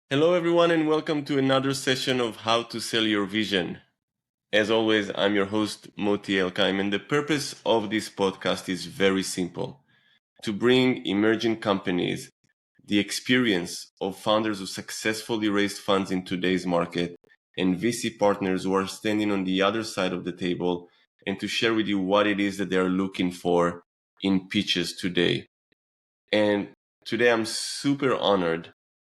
Hello, everyone, and welcome to another session of How to Sell Your Vision. As always, I'm your host, Moti Elkaim, and the purpose of this podcast is very simple: to bring emerging companies the experience of founders who successfully raised funds in today's market and VC partners who are standing on the other side of the table, and to share with you what it is that they are looking for in pitches today. And today I'm super honored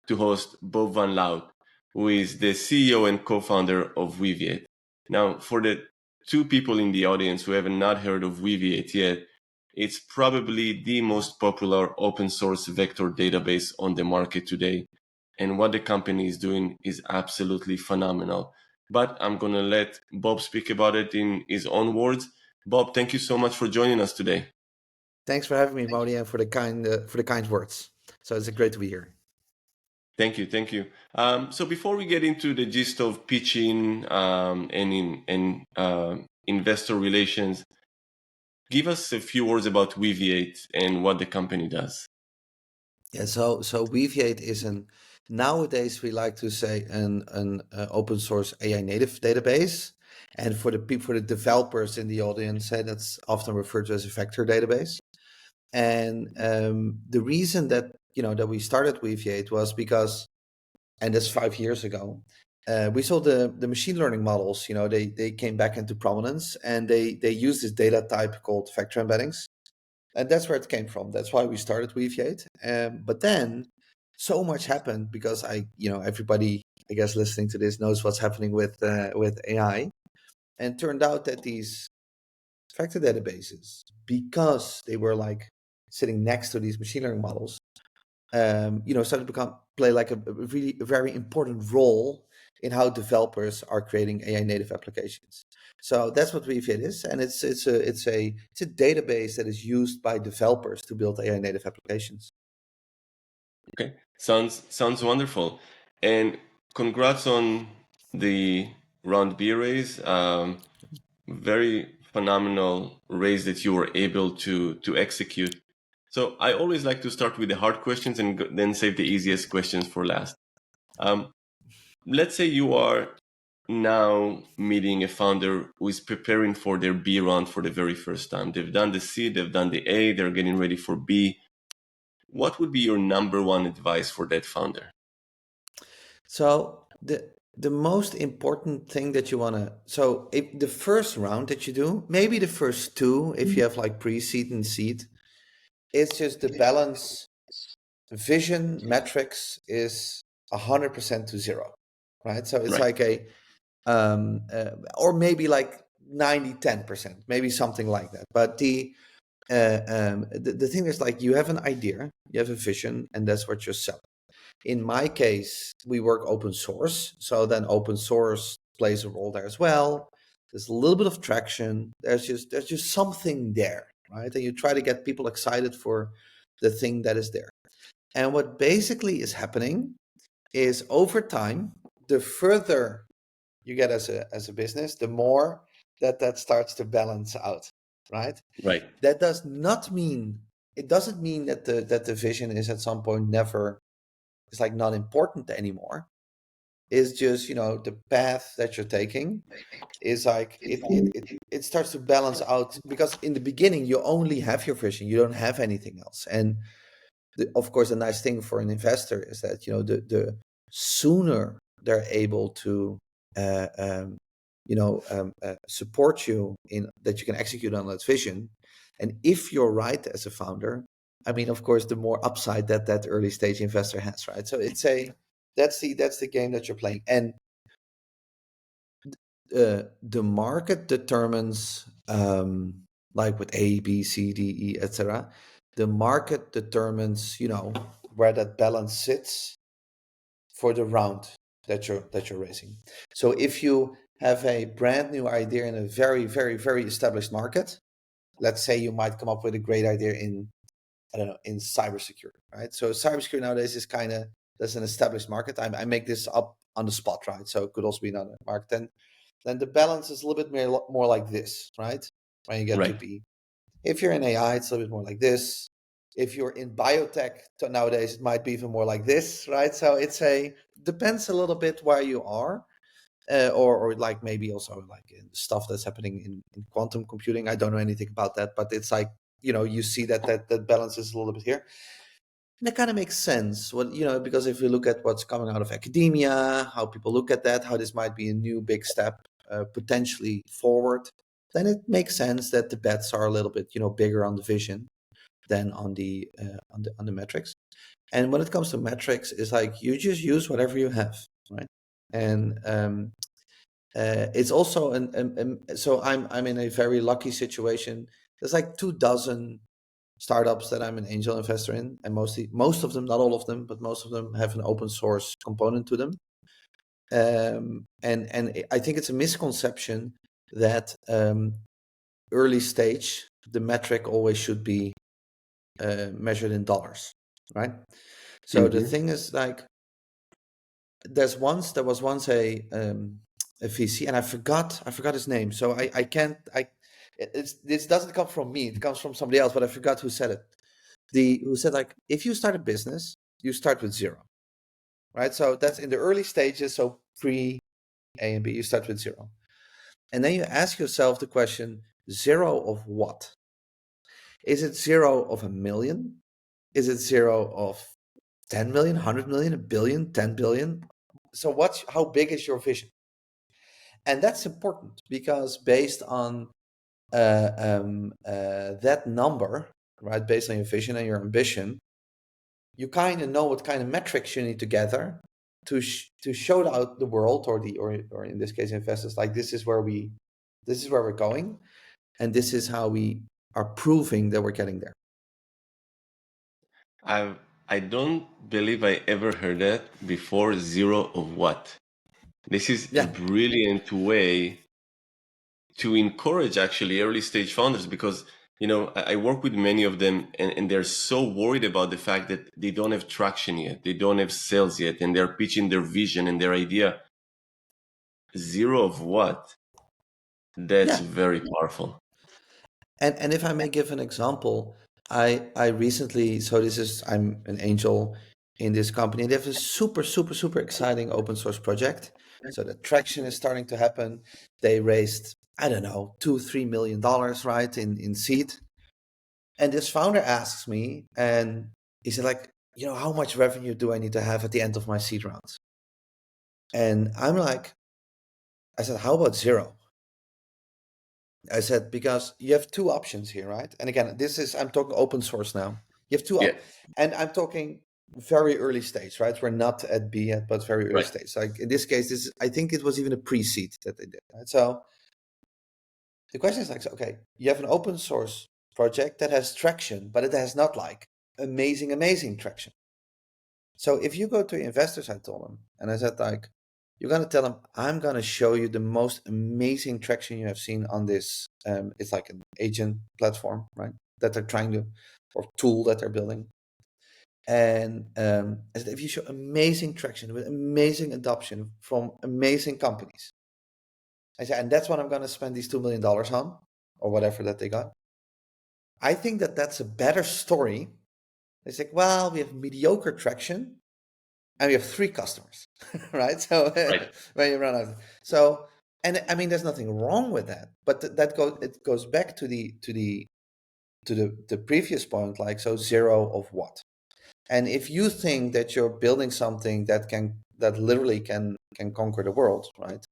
to host Bob Van Lout, who is the CEO and co-founder of Weaviate. Now, for the two people in the audience who have not heard of Weaviate yet, it's probably the most popular open source vector database on the market today. And what the company is doing is absolutely phenomenal. But I'm going to let Bob speak about it in his own words. Bob, thank you so much for joining us today. Thanks for having me, Moti, and for the kind words. So it's great to be here. Thank you, thank you. So before we get into the gist of pitching and investor relations, give us a few words about Weaviate and what the company does. Yeah. So Weaviate is nowadays we like to say an open source AI native database, and for the developers in the audience, that's often referred to as a vector database. And the reason that we started Weaviate was because, and that's 5 years ago, we saw the machine learning models. They came back into prominence, and they use this data type called vector embeddings, and that's where it came from. That's why we started Weaviate. But then so much happened because everybody, I guess, listening to this knows what's happening with AI, and turned out that these vector databases, because they were like sitting next to these machine learning models, started to play like a really very important role in how developers are creating AI native applications. So that's what Weaviate is, and it's a database that is used by developers to build AI native applications. Okay, sounds wonderful, and congrats on the round B raise. Very phenomenal raise that you were able to execute. So I always like to start with the hard questions and then save the easiest questions for last. Um, let's say you are now meeting a founder who is preparing for their B round for the very first time. They've done the C, they've done the A, they're getting ready for B. What would be your number one advice for that founder? So the most important thing that you want to, so if the first round that you do, maybe the first two, if you have like pre-seed and seed, it's just the balance. Vision metrics is 100% to zero, right? So it's Right. like or maybe like 90-10%, maybe something like that. But the thing is, like, you have an idea, you have a vision, and that's what you're selling. In my case, we work open source, so then open source plays a role there as well. There's a little bit of traction. There's just something there, right? And you try to get people excited for the thing that is there. And what basically is happening is, over time, the further you get as a business, the more that starts to balance out, right? Right. That does not mean it doesn't mean that the vision is at some point never, it's like not important anymore. It's just, the path that you're taking is like it starts to balance out, because in the beginning you only have your vision, you don't have anything else. And of course, the nice thing for an investor is that the sooner they're able to uh, um, support you in that you can execute on that vision. And if you're right as a founder, I mean, of course, the more upside that early stage investor has, right? So that's the game that you're playing. And the market determines, like with A, B, C, D, E, etc. The market determines, where that balance sits for the round that you're raising. So if you have a brand new idea in a very, very, very established market, let's say you might come up with a great idea in, I don't know, in cybersecurity, right? So cybersecurity nowadays is kind of, that's an established market. I make this up on the spot, right? So it could also be another market. Then the balance is a little bit more like this, right? When you get to Right. B. If you're in AI, it's a little bit more like this. If you're in biotech nowadays, it might be even more like this, right? So depends a little bit where you are, or like maybe also like in stuff that's happening in quantum computing. I don't know anything about that, but it's like, you see that balances a little bit here. And that kind of makes sense. Well, because if you look at what's coming out of academia, how people look at that, how this might be a new big step potentially forward, then it makes sense that the bets are a little bit, bigger on the vision than on the metrics. And when it comes to metrics, it's like you just use whatever you have, right? And it's also so I'm in a very lucky situation. There's like 24 startups that I'm an angel investor in, and most of them, not all of them, but most of them have an open source component to them. And I think it's a misconception that early stage the metric always should be measured in dollars, right? So the thing is, like, there was once a VC, and I forgot his name, so I can't this doesn't come from me, it comes from somebody else, but I forgot who said it. Who said, like, if you start a business, you start with zero, right? So that's in the early stages, so pre A and B, you start with zero, and then you ask yourself the question: zero of what? Is it zero of 1 million? Is it zero of 10 million, 100 million, a billion, 10 billion? So how big is your vision? And that's important, because based on that number, right, based on your vision and your ambition, you kind of know what kind of metrics you need to gather to show out the world, or in this case investors, like, this is where we're going, and this is how we are proving that we're getting there. I don't believe I ever heard that before. Zero of what? This is a Yeah. brilliant way to encourage actually early stage founders, because I work with many of them, and they're so worried about the fact that they don't have traction yet, they don't have sales yet, and they're pitching their vision and their idea. Zero of what? That's Yeah. very powerful. And if I may give an example, I recently, so I'm an angel in this company. They have a super, super, super exciting open source project. So the traction is starting to happen. They raised, I don't know, $2-3 million, right, in seed. And this founder asks me, and he said, like, how much revenue do I need to have at the end of my seed rounds? And I said, how about zero? I said, because you have two options here, right? And again, I'm talking open source now. You have Yeah, and I'm talking very early stage, right? We're not at B yet, but very early right. stage. Like in this case, I think it was even a pre-seed that they did, right? So the question is, like, so, okay, you have an open source project that has traction, but it has not like amazing traction. So if you go to investors, I told them, and I said, like, you're going to tell them, I'm going to show you the most amazing traction you have seen on this. It's like an agent platform, right? That they're trying to, or tool that they're building. And I said, if you show amazing traction with amazing adoption from amazing companies, I said, and that's what I'm going to spend these $2 million on, or whatever that they got. I think that's a better story. They say, well, we have mediocre traction, and we have 3 customers, right? So Right. when you run out, so, and I mean, there's nothing wrong with that, but it goes back to the previous point, like, so zero of what? And if you think that you're building something that literally can conquer the world, right?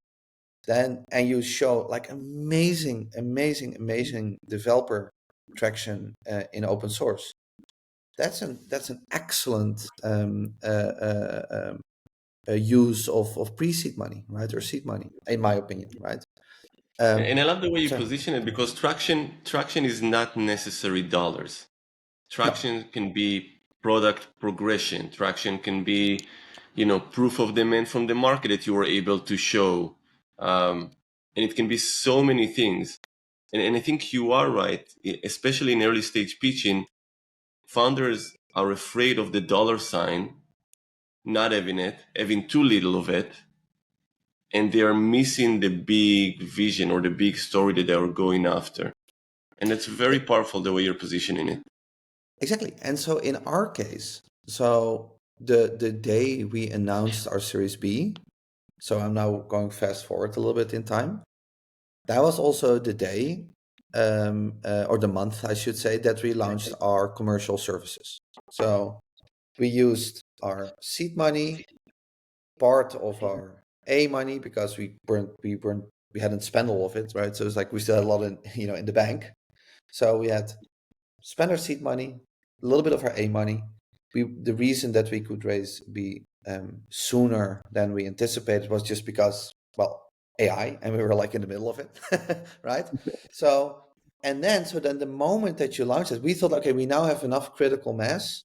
Then, and you show like amazing developer traction in open source, that's an excellent use of pre-seed money, right, or seed money, in my opinion, right? And I love the way you So position it, because traction is not necessary dollars. no, Traction can be product progression. Traction can be, proof of demand from the market that you were able to show. And it can be so many things. And I think you are right, especially in early stage pitching, founders are afraid of the dollar sign, not having it, having too little of it, and they are missing the big vision or the big story that they are going after. And it's very powerful the way you're positioning it. exactly. And so in our case, so the day we announced our Series B, so I'm now going fast forward a little bit in time. That was also the day, or the month, I should say, that we launched our commercial services. So we used our seed money, part of our A money, because we hadn't spent all of it, right? So it's like we still had a lot in the bank. So we had spent our seed money, a little bit of our A money. The reason that we could raise B sooner than we anticipated was just because, well, AI, and we were like in the middle of it, right? So then the moment that you launched it, we thought, okay, we now have enough critical mass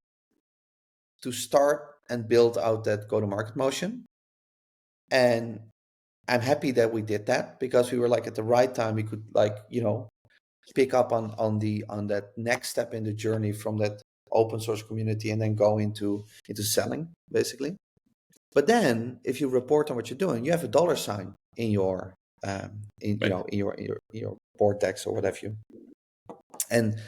to start and build out that go-to-market motion. And I'm happy that we did that, because we were like at the right time. We could, like, pick up on that next step in the journey from that open source community, and then go into selling, basically. But then if you report on what you're doing, you have a dollar sign in your Right. in your board decks or whatever you. And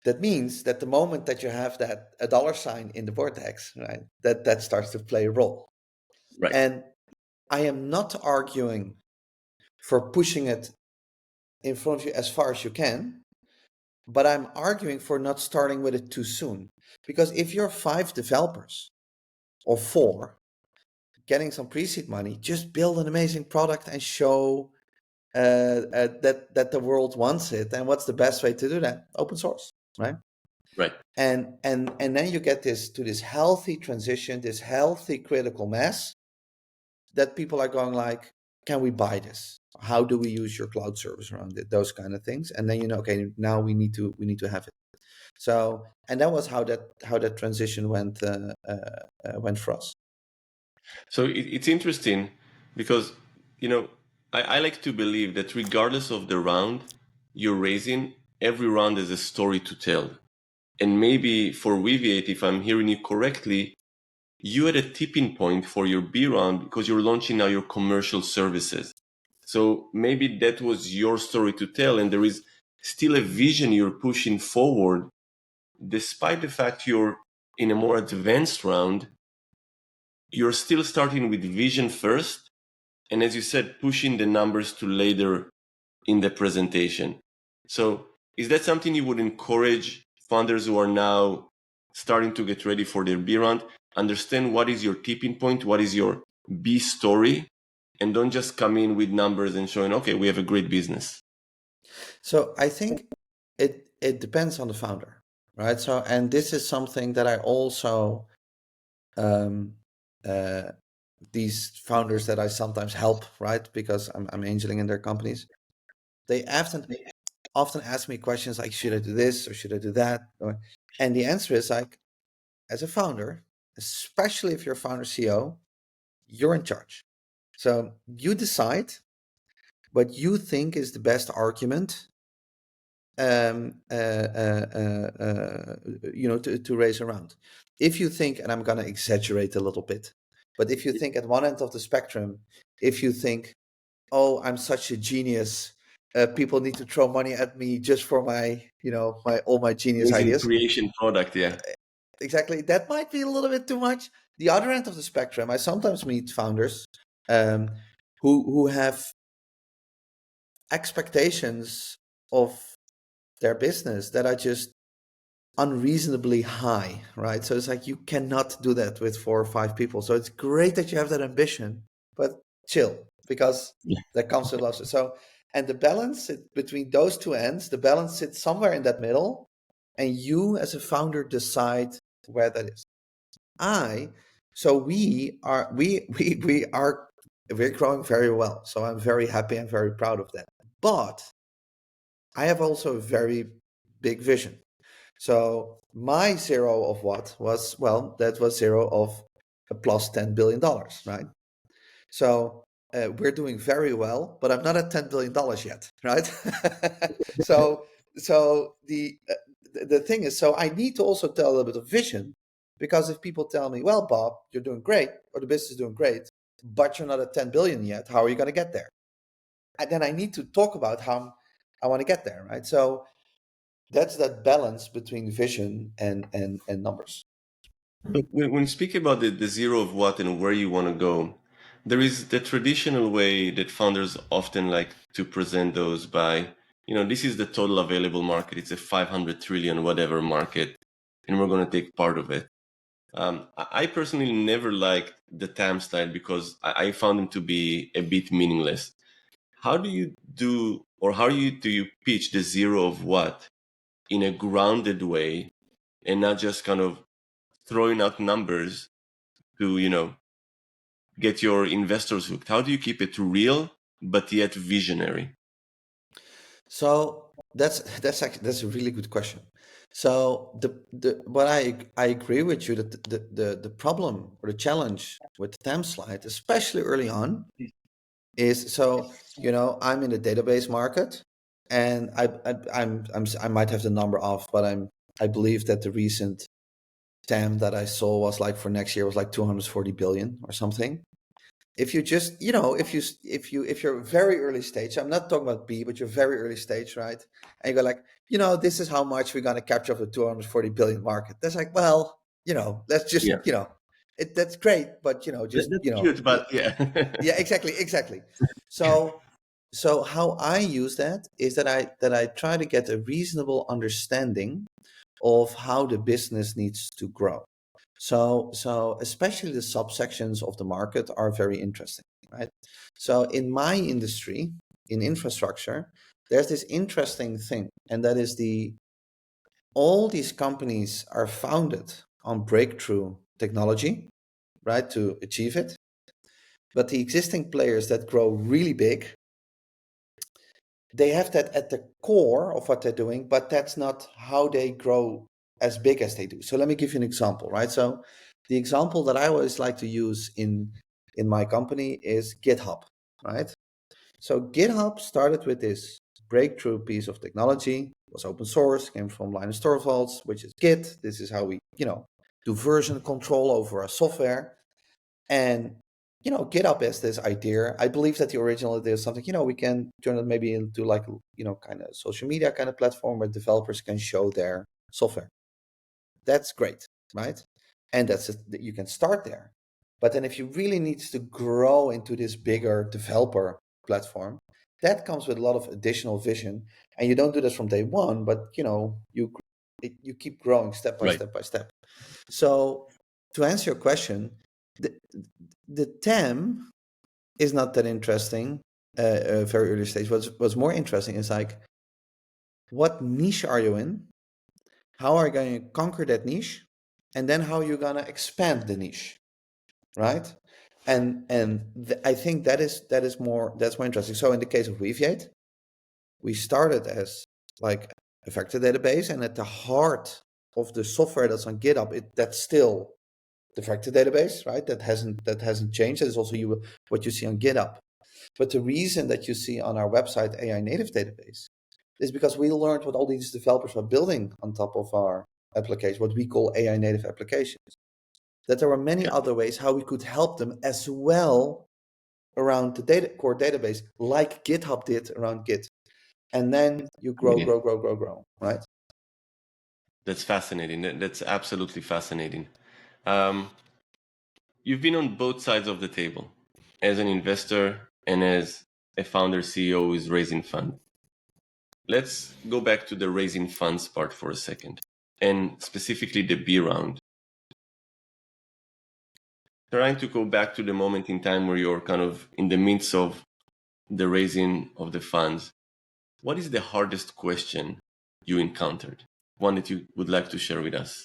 that means that the moment that you have that a dollar sign in the vortex, right, that starts to play a role. Right. And I am not arguing for pushing it in front of you as far as you can, but I'm arguing for not starting with it too soon. Because if you're 5 developers or 4 getting some pre-seed money, just build an amazing product and show that the world wants it. And what's the best way to do that? Open source, right? Right. And then you get this healthy transition, this healthy critical mass, that people are going like, can we buy this? How do we use your cloud service around it? Those kind of things. And then, okay, now we need to have it. So, and that was how that transition went for us. So it's interesting because, you know, I like to believe that regardless of the round you're raising, every round is a story to tell. And maybe for Weaviate, if I'm hearing you correctly, you had a tipping point for your B round because you're launching now your commercial services. So maybe that was your story to tell, and there is still a vision you're pushing forward, despite the fact you're in a more advanced round. You're still starting with vision first, and as you said, pushing the numbers to later in the presentation. So is that something you would encourage founders who are now starting to get ready for their B round? Understand what is your tipping point, what is your B story, and don't just come in with numbers and showing, okay, we have a great business. So I think it depends on the founder, right? So, and this is something that I also um, uh, these founders that I sometimes help, right? Because I'm angeling in their companies. They often ask me questions like, should I do this or should I do that? And the answer is like, as a founder, especially if you're a founder CEO, you're in charge. So you decide what you think is the best argument, to raise around. If you think, and I'm going to exaggerate a little bit, but if you think at one end of the spectrum, if you think, oh, I'm such a genius, people need to throw money at me just for my, all my genius Amazing ideas. creation product, yeah. Exactly. That might be a little bit too much. The other end of the spectrum, I sometimes meet founders who have expectations of their business that are just unreasonably high, right? So it's like you cannot do that with 4 or 5 people. So it's great that you have that ambition, but chill, because Yeah. that comes with loss. So, and the balance between those two ends, the balance sits somewhere in that middle, and you as a founder decide where that is. So we're growing very well. So I'm very happy and very proud of that. But I have also a very big vision. So my zero of what was, well, that was zero of a plus $10 billion, right? So we're doing very well, but I'm not at $10 billion yet, right? so the thing is, so I need to also tell a little bit of vision, because if people tell me, well, Bob, you're doing great, or the business is doing great, but you're not at 10 billion yet, how are you going to get there? And then I need to talk about how I want to get there, right? So that's that balance between vision and numbers. But when you speak about the zero of what and where you want to go, there is the traditional way that founders often like to present those by, this is the total available market. It's a 500 trillion whatever market, and we're going to take part of it. I personally never liked the TAM style because I found them to be a bit meaningless. How do you do, or do you pitch the zero of what in a grounded way and not just kind of throwing out numbers to, get your investors hooked? How do you keep it real but yet visionary? So that's a really good question. So the what I agree with you that the problem or the challenge with the TAM slide, especially early on, is so I'm in the database market, and I might have the number off, but I believe that the recent TAM that I saw was like for next year was like 240 billion or something. If you just if you're very early stage, I'm not talking about B, but you're very early stage, right? And you go like, this is how much we're going to capture of the 240 billion market. That's like, well, let's just, Yeah, that's great, but that's cute, but yeah. yeah, exactly. So how I use that is that I try to get a reasonable understanding of how the business needs to grow. So especially the subsections of the market are very interesting, right? So in my industry, in infrastructure, there's this interesting thing, and that is all these companies are founded on breakthrough technology, right, to achieve it. But the existing players that grow really big, they have that at the core of what they're doing, but that's not how they grow as big as they do. So let me give you an example, right? So the example that I always like to use in my company is GitHub, right? So GitHub started with this breakthrough piece of technology, was open source, came from Linus Torvalds, which is Git. This is how we, do version control over our software. And GitHub has this idea. I believe that the original idea is something, we can turn it maybe into like, kind of social media kind of platform where developers can show their software. That's great, right? And that's it, you can start there. But then if you really need to grow into this bigger developer platform, that comes with a lot of additional vision. And you don't do this from day one, but you keep growing step by Right. step by step. So to answer your question, the, the TAM is not that interesting. Very early stage. What's more interesting is like, what niche are you in? How are you going to conquer that niche? And then how you're going to expand the niche, right? And I think that's more interesting. So in the case of Weaviate, we started as like a vector database, and at the heart of the software that's on GitHub, that's still the vector database, right? That hasn't changed. That is also what you see on GitHub. But the reason that you see on our website AI native database is because we learned what all these developers are building on top of our application, what we call AI native applications. That there were many Yeah. other ways how we could help them as well around the core database, like GitHub did around Git. And then you Fascinating. grow, right? That's fascinating. That's absolutely fascinating. Um, you've been on both sides of the table as an investor and as a founder CEO who is raising funds. Let's go back to the raising funds part for a second, and specifically the B round. Trying to go back to the moment in time where you're kind of in the midst of the raising of the funds. What is the hardest question you encountered? One that you would like to share with us?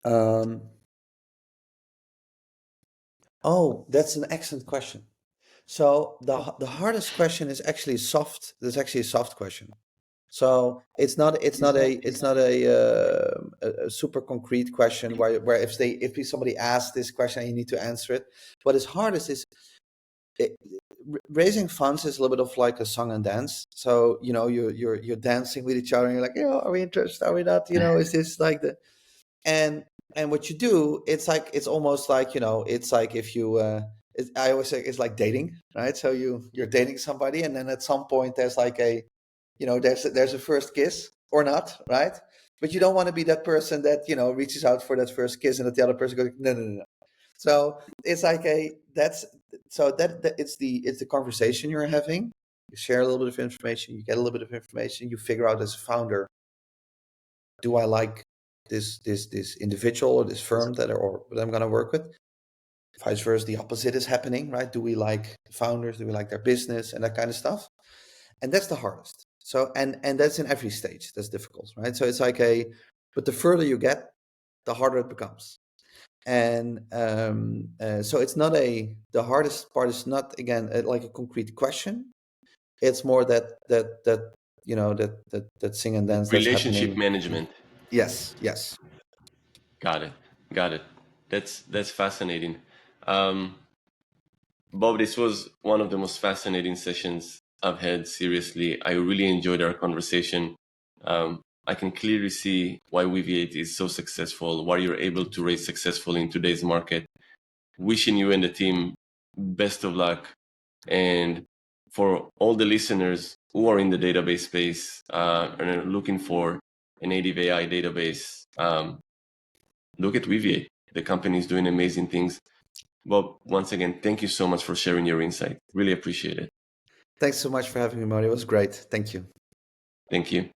Um, oh, that's an excellent question. So the hardest question is actually soft. There's actually a soft question. So it's not a super concrete question where if somebody asks this question and you need to answer it. What is hardest is it, raising funds is a little bit of like a song and dance. So you're dancing with each other and you're like, are we interested? Are we not? Is this like the and and what you do, it's almost like it's like if you I always say it's like dating, right? So you're dating somebody, and then at some point there's like there's a first kiss or not, right? but you don't want to be that person that, you know, reaches out for that first kiss and that the other person goes, no, no, no, no. So it's like it's the conversation you're having. You share a little bit of information, you get a little bit of information, you figure out as a founder, do I like this individual or this firm that I'm going to work with? Vice versa, the opposite is happening, right? Do we like founders? Do we like their business and that kind of stuff? And that's the hardest. So and that's in every stage. That's difficult, right? So it's like but the further you get, the harder it becomes. And so it's not the hardest part is not again like a concrete question. It's more that you know that sing and dance that's Relationship happening. management. Yes. Got it. Got it. That's fascinating. Um, Bob, this was one of the most fascinating sessions I've had. Seriously, I really enjoyed our conversation. I can clearly see why Weaviate is so successful, why you're able to raise successfully in today's market. Wishing you and the team best of luck. And for all the listeners who are in the database space and are looking for a native AI database, look at Weaviate. The company is doing amazing things. Bob, once again, thank you so much for sharing your insight. Really appreciate it. Thanks so much for having me, Moti. It was great. Thank you. Thank you.